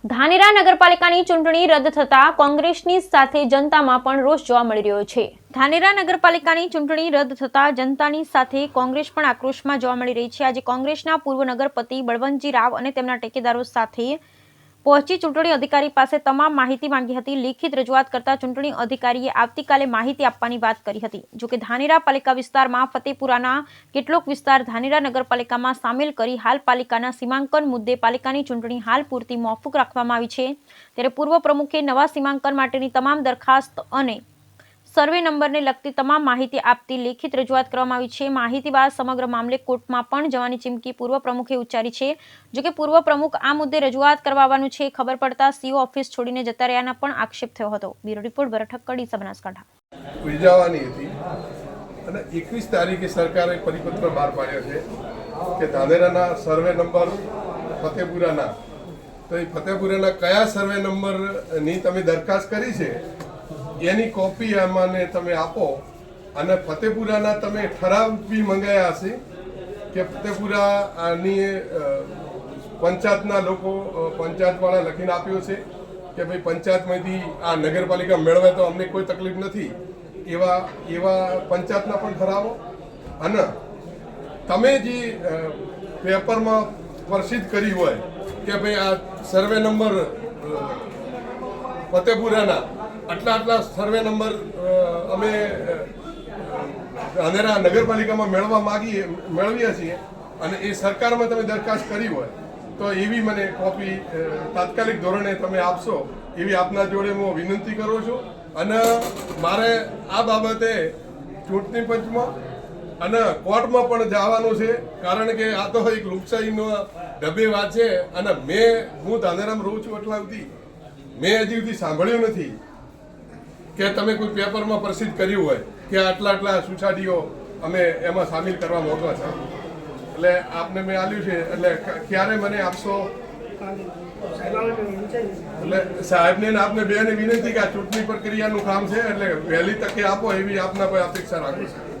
ધાનેરા નગરપાલિકાની ચૂંટણી રદ થતા કોંગ્રેસની સાથે જનતામાં પણ રોષ જોવા મળી રહ્યો છે। ધાનેરા નગરપાલિકાની ચૂંટણી રદ થતા જનતાની સાથે કોંગ્રેસ પણ આક્રોશમાં જોવા મળી રહી છે। આજે કોંગ્રેસના પૂર્વ નગરપતિ બળવંતજી રાવ અને તેમના ટેકેદારો સાથે પહોંચી ચૂંટણી અધિકારી પાસે તમામ માહિતી માંગી હતી। લેખિત રજૂઆત કરતા ચૂંટણી અધિકારીએ આવતીકાલે માહિતી આપવાની વાત કરી હતી। જોકે ધાનેરા પાલિકા વિસ્તારમાં ફતેપુરાના કેટલોક વિસ્તાર ધાનેરા નગરપાલિકામાં સામેલ કરી હાલ પાલિકાના સીમાંકન મુદ્દે પાલિકાની ચૂંટણી હાલ પૂરતી મોકૂફ રાખવામાં આવી છે। ત્યારે પૂર્વ પ્રમુખે નવા સીમાંકન માટેની તમામ દરખાસ્ત અને સર્વે નંબરને લગતી તમામ માહિતી આપતી લેખિત રજૂઆત કરવામાં આવી છે। માહિતી બાદ સમગ્ર મામલે કોર્ટમાં પણ જવાની ચીમકી પૂર્વ પ્રમુખે ઉચ્ચારી છે। જોકે પૂર્વ પ્રમુખ આ મુદ્દે રજૂઆત કરવા આવવાનું છે ખબર પડતા સીઓ ઓફિસ છોડીને જતા રહ્યાના પણ આક્ષેપ થયો હતો। બ્યુરો રિપોર્ટ ભરત કડી, બનાસકાંઠા। ઉજવવાની હતી અને 21 તારીખે સરકારે પરિપત્ર બહાર પાડ્યો છે કે ધાનેરાના સર્વે નંબર ફતેપુરાના તો એ ફતેપુરાના કયા સર્વે નંબરની તમે દરખાસ્ત કરી છે એની કોપી અમને તમે આપો અને ફતેપુરાના તમે ઠરાવ બી મંગાયા હશે કે ફતેપુરાની પંચાયતના લોકો પંચાયતવાળા લખીને આપ્યો છે કે ભાઈ પંચાયતમાંથી આ નગરપાલિકા મેળવે તો અમને કોઈ તકલીફ નથી એવા પંચાયતના પણ ઠરાવો અને તમે જે પેપરમાં પ્રસિદ્ધ કરી હોય કે ભાઈ આ સર્વે નંબર ફતેપુરાના આટલા સર્વે નંબર અમે ધાનેરા નગરપાલિકામાં મેળવીએ છીએ અને એ સરકારમાં તમે દરખાસ્ત કરી હોય તો એવી મને કોપી તાત્કાલિક ધોરણે તમે આપશો એવી આપના જોડે હું વિનંતી કરું છું। અને મારે આ બાબતે ચૂંટણી પંચમાં અને કોર્ટમાં પણ જવાનું છે કારણ કે આ તો એક લોકશાહીનો ડબ્બે વાત છે અને હું ધાનેરામાં રહું છું એટલા સુધી મેં હજી સુધી સાંભળ્યું નથી કે તમે કોઈ પેપરમાં પ્રસિદ્ધ કર્યું હોય કે આટલા સુસાડીઓ અમે એમાં સામેલ કરવા માંગવા છે એટલે આપને મેં આલ્યું છે એટલે ક્યારે મને આપશો એટલે સાહેબને આપને બેને વિનંતી કે આ ચૂંટણી પ્રક્રિયાનું કામ છે એટલે વહેલી તકે આપો એવી આપના કોઈ અપેક્ષા રાખું છું।